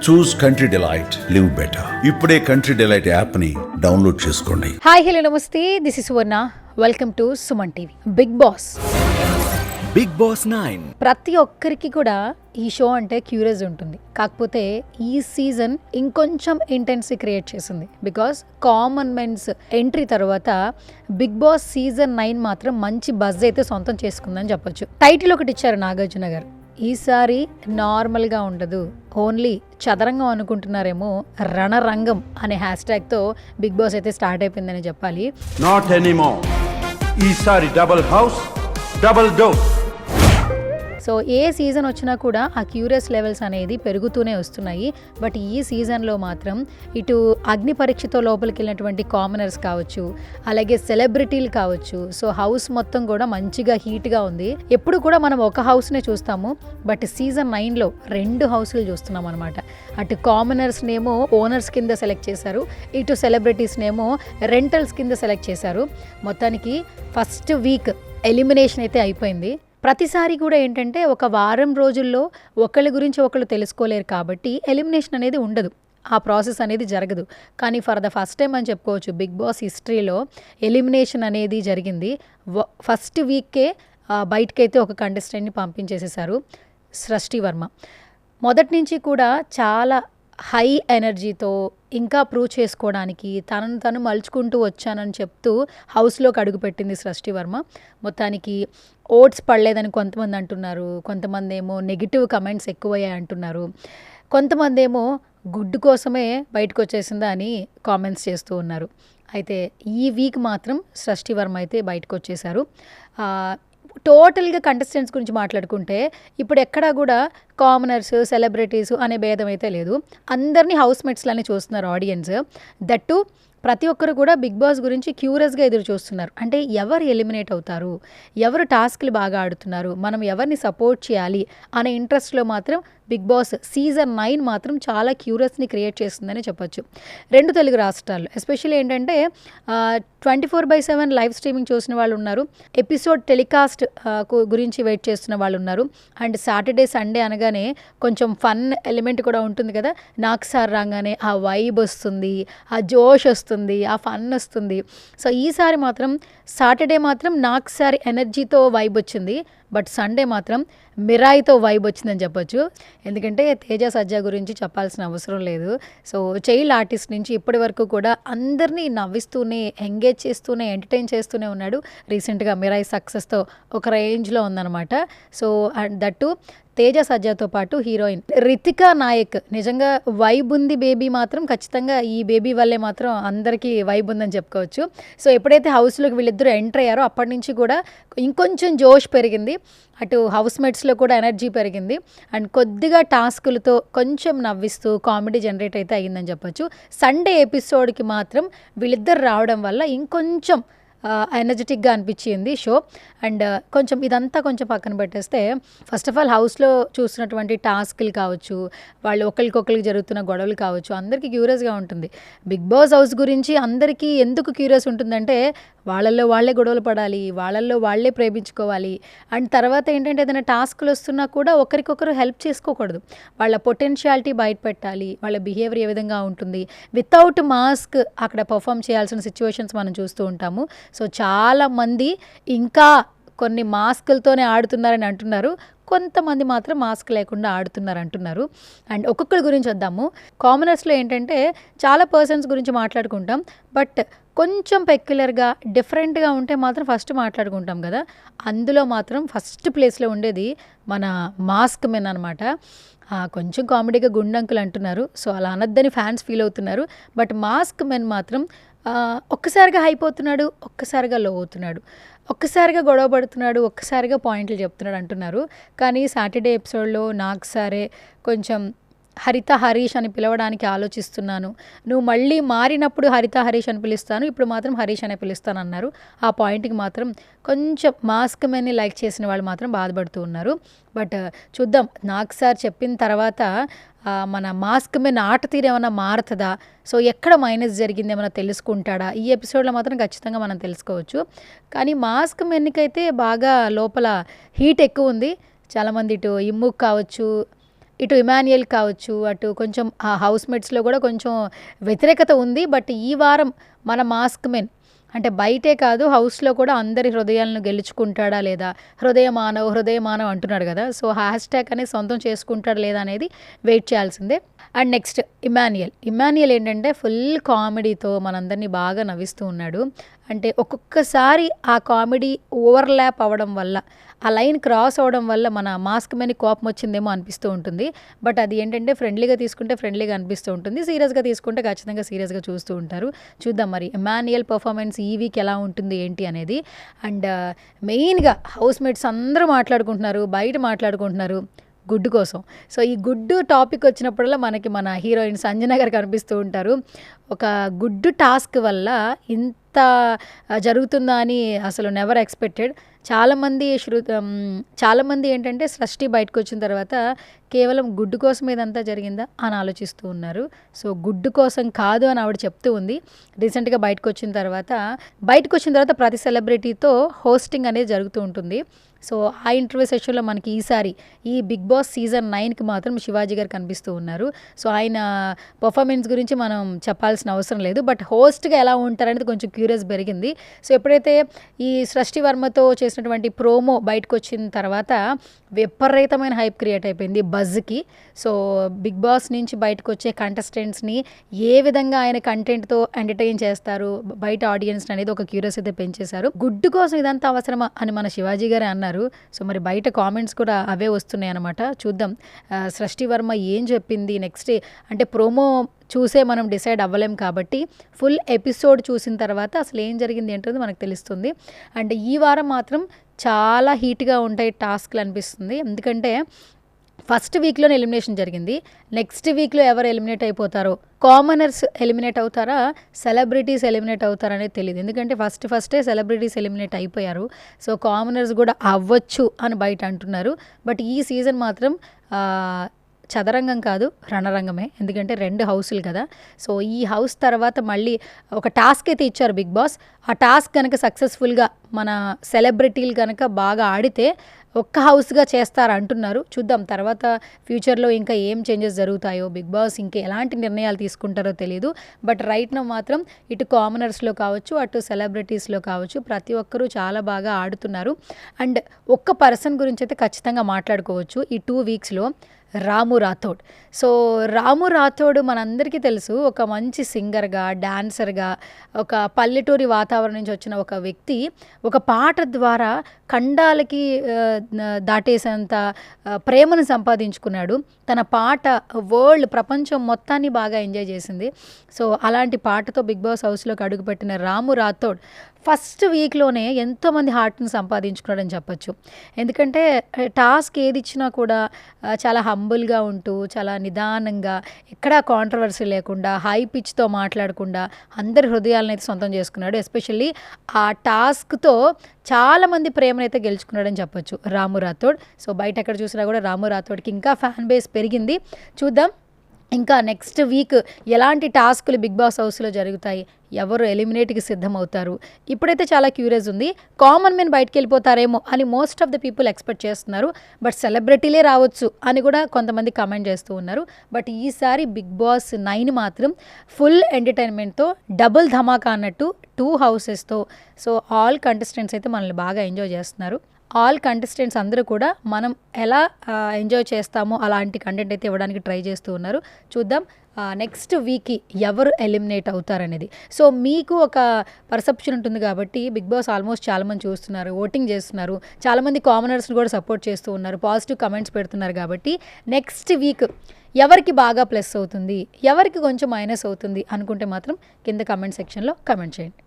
చూస్ country delight, live better. ఇప్పుడే country delight app ని download చేసుకోండి. హాయ్ హలో నమస్తే, this is Suvarna. Welcome to Suman TV. Bigg Boss 9 ప్రతి ఒక్కరికి కూడా ఈ షో అంటే క్యూరియస్ ఉంటుంది. కాకపోతే ఈ సీజన్ ఇంకొంచెం ఇంటెన్సీ క్రియేట్ చేసింది. బికాస్ కామన్ మెన్స్ ఎంట్రీ తర్వాత బిగ్ బాస్ సీజన్ 9 మాత్రం మంచి బజ్ అయితే సొంతం చేసుకుందని చెప్పొచ్చు. టైటిల్ ఒకటి ఇచ్చారు నాగార్జున గారు. ఈసారి నార్మల్గా ఉండదు, ఓన్లీ చదరంగం అనుకుంటున్నారేమో, రణరంగం అనే హ్యాష్ట్యాగ్తో బిగ్ బాస్ అయితే స్టార్ట్ అయిపోయిందని చెప్పాలి. Not anymore. ఈసారి double house, double dose. So ఏ సీజన్ వచ్చినా కూడా ఆ క్యూరియస్ లెవెల్స్ అనేది పెరుగుతూనే వస్తున్నాయి. బట్ ఈ సీజన్లో మాత్రం ఇటు అగ్ని పరీక్షతో లోపలికి వెళ్ళినటువంటి కామనర్స్ కావచ్చు, అలాగే సెలబ్రిటీలు కావచ్చు. సో హౌస్ మొత్తం కూడా మంచిగా హీట్గా ఉంది. ఎప్పుడు కూడా మనం ఒక హౌస్నే చూస్తాము, బట్ సీజన్ 9లో 2 హౌస్లు చూస్తున్నాం అనమాట. అటు కామనర్స్నేమో ఓనర్స్ కింద సెలెక్ట్ చేశారు, ఇటు సెలబ్రిటీస్నేమో రెంటల్స్ కింద సెలెక్ట్ చేశారు. మొత్తానికి ఫస్ట్ వీక్ ఎలిమినేషన్ అయితే అయిపోయింది. ప్రతిసారి కూడా ఏంటంటే ఒక వారం రోజుల్లో ఒకళ్ళ గురించి ఒకళ్ళు తెలుసుకోలేరు కాబట్టి ఎలిమినేషన్ అనేది ఉండదు, ఆ ప్రాసెస్ అనేది జరగదు. కానీ ఫర్ ద ఫస్ట్ టైం అని చెప్పుకోవచ్చు బిగ్ బాస్ హిస్టరీలో ఎలిమినేషన్ అనేది జరిగింది. ఫస్ట్ వీక్కే బయటకైతే ఒక కంటెస్టెంట్ని పంపించేసేసారు, సృష్టి వర్మ. మొదటి నుంచి కూడా చాలా హై ఎనర్జీతో ఇంకా ప్రూవ్ చేసుకోవడానికి తనను తను మలుచుకుంటూ వచ్చానని చెప్తూ హౌస్లోకి అడుగుపెట్టింది సృష్టి వర్మ. మొత్తానికి ఓట్స్ పడలేదని కొంతమంది అంటున్నారు, కొంతమంది ఏమో నెగిటివ్ కమెంట్స్ ఎక్కువయ్యాయి అంటున్నారు, కొంతమంది ఏమో గుడ్డు కోసమే బయటకు వచ్చేసిందా అని కామెంట్స్ చేస్తూ ఉన్నారు. అయితే ఈ వీక్ మాత్రం సృష్టి వర్మ అయితే బయటకు వచ్చేసారు. టోటల్గా కంటెస్టెంట్స్ గురించి మాట్లాడుకుంటే ఇప్పుడు ఎక్కడా కూడా కామనర్స్, సెలబ్రిటీస్ అనే భేదం అయితే లేదు. అందరినీ హౌస్ మేట్స్లని చూస్తున్నారు ఆడియన్స్. దట్టు ప్రతి ఒక్కరు కూడా బిగ్ బాస్ గురించి క్యూరియస్గా ఎదురు చూస్తున్నారు. అంటే ఎవరు ఎలిమినేట్ అవుతారు, ఎవరు టాస్క్లు బాగా ఆడుతున్నారు, మనం ఎవరిని సపోర్ట్ చేయాలి అనే ఇంట్రెస్ట్లో మాత్రం బిగ్ బాస్ సీజన్ 9 మాత్రం చాలా క్యూరియస్ని క్రియేట్ చేస్తుందని చెప్పొచ్చు. 2 తెలుగు రాష్ట్రాలు ఎస్పెషల్లీ ఏంటంటే 24/7 లైవ్ స్ట్రీమింగ్ చూసిన వాళ్ళు ఉన్నారు, ఎపిసోడ్ టెలికాస్ట్ గురించి వెయిట్ చేస్తున్న వాళ్ళు ఉన్నారు. అండ్ సాటర్డే సండే అనగానే కొంచెం ఫన్ ఎలిమెంట్ కూడా ఉంటుంది కదా, నాకు సార్ రాగానే ఆ వైబ్ వస్తుంది, ఆ జోష్ వస్తుంది, ఆ ఫన్ వస్తుంది. సో ఈసారి మాత్రం సాటర్డే మాత్రం నాకు సార్ ఎనర్జీతో వైబ్ వచ్చింది, బట్ సండే మాత్రం మిరాయితో వైబ్ వచ్చిందని చెప్పొచ్చు. ఎందుకంటే తేజ సజ్జా గురించి చెప్పాల్సిన అవసరం లేదు. సో చైల్డ్ ఆర్టిస్ట్ నుంచి ఇప్పటి వరకు కూడా అందరినీ నవ్విస్తూనే, ఎంగేజ్ చేస్తూనే, ఎంటర్టైన్ చేస్తూనే ఉన్నాడు. రీసెంట్గా మిరాయి సక్సెస్తో ఒక రేంజ్లో ఉందన్నమాట. సో అండ్ దట్టు తేజ సజ్జాతో పాటు హీరోయిన్ రితికా నాయక్ నిజంగా వైబ్ ఉంది. బేబీ మాత్రం ఖచ్చితంగా ఈ బేబీ వల్లే మాత్రం అందరికీ వైబ్ ఉందని చెప్పుకోవచ్చు. సో ఎప్పుడైతే హౌస్లోకి వీళ్ళిద్దరూ ఎంటర్ అయ్యారో అప్పటి నుంచి కూడా ఇంకొంచెం జోష్ పెరిగింది, అటు హౌస్ మేట్స్లో కూడా ఎనర్జీ పెరిగింది. అండ్ కొద్దిగా టాస్కులతో కొంచెం నవ్విస్తూ కామెడీ జనరేట్ అయితే అయ్యిందని చెప్పొచ్చు. సండే ఎపిసోడ్కి మాత్రం వీళ్ళిద్దరు రావడం వల్ల ఇంకొంచెం ఎనర్జెటిక్గా అనిపించింది షో. అండ్ కొంచెం ఇదంతా కొంచెం పక్కన పెట్టేస్తే ఫస్ట్ ఆఫ్ ఆల్ హౌస్లో చూస్తున్నటువంటి టాస్క్లు కావచ్చు, వాళ్ళు ఒకరికొకరికి జరుగుతున్న గొడవలు కావచ్చు, అందరికీ క్యూరియస్గా ఉంటుంది. బిగ్ బాస్ హౌస్ గురించి అందరికీ ఎందుకు క్యూరియస్ ఉంటుందంటే వాళ్ళల్లో వాళ్ళే గొడవలు పడాలి, వాళ్ళల్లో వాళ్ళే ప్రేమించుకోవాలి. అండ్ తర్వాత ఏంటంటే ఏదైనా టాస్క్లు వస్తున్నా కూడా ఒకరికొకరు హెల్ప్ చేసుకోకూడదు, వాళ్ళ పొటెన్షియాలిటీ బయట పెట్టాలి, వాళ్ళ బిహేవియర్ ఏ విధంగా ఉంటుంది. వితౌట్ మాస్క్ అక్కడ పర్ఫామ్ చేయాల్సిన సిచ్యువేషన్స్ మనం చూస్తూ ఉంటాము. సో చాలామంది ఇంకా కొన్ని మాస్కులతోనే ఆడుతున్నారని అంటున్నారు, కొంతమంది మాత్రం మాస్క్ లేకుండా ఆడుతున్నారు అంటున్నారు. అండ్ ఒక్కొక్కరి గురించి వద్దాము. కామనర్స్లో ఏంటంటే చాలా పర్సన్స్ గురించి మాట్లాడుకుంటాం, బట్ కొంచెం పెక్యులర్గా డిఫరెంట్గా ఉంటే మాత్రం ఫస్ట్ మాట్లాడుకుంటాం కదా. అందులో మాత్రం ఫస్ట్ ప్లేస్లో ఉండేది మన మాస్క్ మెన్ అనమాట. కొంచెం కామెడీగా గుండంకులు అంటున్నారు, సో అలా అనద్దని ఫ్యాన్స్ ఫీల్ అవుతున్నారు. బట్ మాస్క్ మెన్ మాత్రం ఒక్కసారిగా హైపోతున్నాడు, ఒక్కసారిగా లో అవుతున్నాడు, ఒక్కసారిగా గొడవ పడుతున్నాడు, ఒక్కసారిగా పాయింట్లు చెప్తున్నాడు అంటున్నారు. కానీ సాటర్డే ఎపిసోడ్లో నాకు సరే కొంచెం హరిత హరీష్ అని పిలవడానికి ఆలోచిస్తున్నాను, నువ్వు మళ్ళీ మారినప్పుడు హరిత హరీష్ అని పిలుస్తాను, ఇప్పుడు మాత్రం హరీష్ అనే పిలుస్తాను అన్నారు. ఆ పాయింట్కి మాత్రం కొంచెం మాస్క్ మెన్ని లైక్ చేసిన వాళ్ళు మాత్రం బాధపడుతూ ఉన్నారు. బట్ చూద్దాం, నాకు సార్ చెప్పిన తర్వాత మన మాస్క్ మెన్ ఆట తీరు ఏమైనా మారుతుందా, సో ఎక్కడ మైనస్ జరిగింది ఏమైనా తెలుసుకుంటాడా, ఈ ఎపిసోడ్లో మాత్రం ఖచ్చితంగా మనం తెలుసుకోవచ్చు. కానీ మాస్క్ మెన్నికైతే బాగా లోపల హీట్ ఎక్కువ ఉంది. చాలామంది ఇటు ఇమ్ముక్ కావచ్చు, ఇటు ఇమాన్యుయల్ కావచ్చు, అటు కొంచెం ఆ హౌస్‌మేట్స్‌లో కూడా కొంచెం వ్యతిరేకత ఉంది. బట్ ఈ వారం మన మాస్క్ మెన్ అంటే బయటే కాదు హౌస్‌లో కూడా అందరి హృదయాలను గెలుచుకుంటాడా లేదా? హృదయమానవ్, హృదయమానవ్ అంటున్నాడు కదా! సో, హ్యాష్‌ట్యాగ్ అనేది సొంతం చేసుకుంటాడా లేదా అనేది వెయిట్ చేయాల్సిందే. అండ్ నెక్స్ట్ ఇమాన్యుయల్ ఏంటంటే ఫుల్ కామెడీతో మనందరిని బాగా నవ్విస్తూ ఉన్నాడు. అంటే ఒక్కొక్కసారి ఆ కామెడీ ఓవర్‌ల్యాప్ అవ్వడం వల్ల, ఆ లైన్ క్రాస్ అవ్వడం వల్ల మన మాస్క్ మెన్‌కి కోపం వచ్చిందేమో అనిపిస్తూ ఉంటుంది. బట్ అది ఏంటంటే ఫ్రెండ్లీగా తీసుకుంటే ఫ్రెండ్లీగా అనిపిస్తూ ఉంటుంది. సీరియస్‌గా తీసుకుంటే ఖచ్చితంగా సీరియస్‌గా చూస్తూ ఉంటారు. చూద్దాం మరి ఇమాన్యుయల్ పర్ఫార్మెన్స్ ఈ వీక్ ఎలా ఉంటుంది ఏంటి అనేది. అండ్ మెయిన్‌గా హౌస్‌మేట్స్ అందరూ మాట్లాడుకుంటున్నారు, బయట మాట్లాడుకుంటున్నారు గుడ్డు కోసం. సో, ఈ గుడ్డు టాపిక్ వచ్చినప్పుడల్లా మనకి మన హీరోయిన్ సంజన గారు కనిపిస్తూ ఉంటారు. ఒక గుడ్డు టాస్క్ వల్ల ఇంత జరుగుతుందా అని అసలు నెవర్ ఎక్స్‌పెక్టెడ్. చాలామంది ఏంటంటే సృష్టి బయటకొచ్చిన తర్వాత కేవలం గుడ్డు కోసం ఇదంతా జరిగిందా అని ఆలోచిస్తూ ఉన్నారు. సో, గుడ్డు కోసం కాదు అని ఆవిడ చెప్తూ ఉంది. రీసెంట్‌గా బయటకొచ్చిన తర్వాత ప్రతి సెలబ్రిటీతో హోస్టింగ్ అనేది జరుగుతూ ఉంటుంది. సో, ఆ ఇంటర్వ్యూ సెషన్‌లో మనకి ఈసారి ఈ 'బిగ్ బాస్' సీజన్ 9కి మాత్రం శివాజీ గారు కనిపిస్తూ ఉన్నారు. సో, ఆయన పర్ఫార్మెన్స్ గురించి మనం చెప్పాల్సిన అవసరం లేదు. బట్ హోస్ట్‌గా ఎలా ఉంటారనేది కొంచెం క్యూరియస్ పెరిగింది. సో, ఎప్పుడైతే ఈ సృష్టి వర్మతో చేసినటువంటి ప్రోమో బయటకొచ్చిన తర్వాత విపరీతమైన హైప్ క్రియేట్ అయిపోయింది బజ్‌కి. సో, 'బిగ్ బాస్' నుంచి బయటకొచ్చే కంటెస్టెంట్స్‌ని ఏ విధంగా ఆయన కంటెంట్‌తో ఎంటర్‌టైన్ చేస్తారు, బయట ఆడియన్స్‌ని అనేది ఒక క్యూరియాసిటీ పెంచేశారు. గుడ్డు కోసం ఇదంతా అవసరమా అని మన శివాజీ గారే అన్నారు. సో, మరి బయట కామెంట్స్ కూడా అవే వస్తున్నాయన్నమాట. చూద్దాం సృష్టి వర్మ ఏం చెప్పింది నెక్స్ట్. అంటే ప్రోమో చూసే మనం డిసైడ్ అవ్వలేం కాబట్టి ఫుల్ ఎపిసోడ్ చూసిన తర్వాత అసలు ఏం జరిగింది ఏంటో మనకు తెలుస్తుంది. అండ్ ఈ వారం మాత్రం చాలా హీట్‌గా ఉంటాయి టాస్క్‌లు అనిపిస్తుంది. ఎందుకంటే ఫస్ట్ వీక్‌లోనే ఎలిమినేషన్ జరిగింది. నెక్స్ట్ వీక్‌లో ఎవరు ఎలిమినేట్ అయిపోతారో, కామనర్స్ ఎలిమినేట్ అవుతారా, సెలబ్రిటీస్ ఎలిమినేట్ అవుతారా అనేది తెలీదు. ఎందుకంటే ఫస్టే సెలబ్రిటీస్ ఎలిమినేట్ అయిపోయారు. సో, కామనర్స్ కూడా అవ్వచ్చు అని బయట అంటున్నారు. బట్ ఈ సీజన్ మాత్రం చదరంగం కాదు రణరంగమే. ఎందుకంటే 2 హౌసులు కదా! సో, ఈ హౌస్ తర్వాత మళ్ళీ ఒక టాస్క్ అయితే ఇచ్చారు బిగ్ బాస్. ఆ టాస్క్ కనుక సక్సెస్‌ఫుల్‌గా మన సెలబ్రిటీలు కనుక బాగా ఆడితే ఒక్క హౌస్‌గా చేస్తారంటున్నారు. చూద్దాం తర్వాత ఫ్యూచర్‌లో ఇంకా ఏం చేంజెస్ జరుగుతాయో, బిగ్ బాస్ ఇంకా ఎలాంటి నిర్ణయాలు తీసుకుంటారో తెలీదు. బట్ రైట్ నౌ మాత్రం ఇటు కామనర్స్‌లో కావచ్చు, అటు సెలబ్రిటీస్‌లో కావచ్చు ప్రతి ఒక్కరూ చాలా బాగా ఆడుతున్నారు. అండ్ ఒక్క పర్సన్ గురించి అయితే ఖచ్చితంగా మాట్లాడుకోవచ్చు ఈ 2 వీక్స్‌లో, రాము రాథోడ్. సో, రాము రాథోడ్ మనందరికీ తెలుసు ఒక మంచి సింగర్‌గా, డాన్సర్‌గా, ఒక పల్లెటూరి వాతావరణం నుంచి వచ్చిన ఒక వ్యక్తి ఒక పాట ద్వారా ఖండాలకి దాటేసేంత ప్రేమను సంపాదించుకున్నాడు. తన పాట ప్రపంచం మొత్తాన్ని బాగా ఎంజాయ్ చేసింది. సో, అలాంటి పాటతో బిగ్ బాస్ హౌస్‌లోకి అడుగుపెట్టిన రాము రాథోడ్ ఫస్ట్ వీక్‌లోనే ఎంతోమంది హార్ట్‌ని సంపాదించుకున్నాడని చెప్పొచ్చు. ఎందుకంటే టాస్క్ ఏది ఇచ్చినా కూడా చాలా హంబుల్‌గా ఉంటూ, చాలా నిదానంగా, ఎక్కడా కాంట్రవర్సీ లేకుండా, హై పిచ్‌తో మాట్లాడకుండా అందరి హృదయాలనైతే సొంతం చేసుకున్నాడు. ఎస్పెషల్లీ ఆ టాస్క్‌తో చాలామంది ప్రేమనైతే గెలుచుకున్నాడని చెప్పొచ్చు రాము రాథోడ్. సో, బయట ఎక్కడ చూసినా కూడా రాము రాథోడ్‌కి ఇంకా ఫ్యాన్ బేస్ పెరిగింది. చూద్దాం ఇంకా నెక్స్ట్ వీక్ ఎలాంటి టాస్కులు బిగ్ బాస్ హౌస్‌లో జరుగుతాయి, ఎవరు ఎలిమినేట్‌కి సిద్ధమవుతారు. ఇప్పుడైతే చాలా క్యూరియస్ ఉంది. కామన్ మెన్ బయటికి వెళ్ళిపోతారేమో అని most of the people expect చేస్తున్నారు. బట్ సెలబ్రిటీలే రావచ్చు అని కూడా కొంతమంది కామెంట్ చేస్తూ ఉన్నారు. బట్ ఈసారి బిగ్ బాస్ 9 మాత్రం ఫుల్ ఎంటర్టైన్మెంట్‌తో డబుల్ ధమాకా అన్నట్టు 2 హౌసెస్‌తో. సో, ఆల్ కంటెస్టెంట్స్ అయితే మనల్ని బాగా ఎంజాయ్ చేస్తున్నారు. ఆల్ కంటెస్టెంట్స్ అందరూ కూడా మనం ఎలా ఎంజాయ్ చేస్తామో అలాంటి కంటెంట్ అయితే ఇవ్వడానికి ట్రై చేస్తూ ఉన్నారు. చూద్దాం నెక్స్ట్ వీక్‌కి ఎవరు ఎలిమినేట్ అవుతారనేది. సో, మీకు ఒక పర్సెప్షన్ ఉంటుంది కాబట్టి బిగ్ బాస్ ఆల్మోస్ట్ చాలామంది చూస్తున్నారు, ఓటింగ్ చేస్తున్నారు, చాలామంది కామనర్స్ని కూడా సపోర్ట్ చేస్తూ ఉన్నారు, పాజిటివ్ కమెంట్స్ పెడుతున్నారు కాబట్టి నెక్స్ట్ వీక్ ఎవరికి బాగా ప్లస్ అవుతుంది, ఎవరికి కొంచెం మైనస్ అవుతుంది అనుకుంటే మాత్రం కింద కమెంట్ సెక్షన్లో కమెంట్ చేయండి.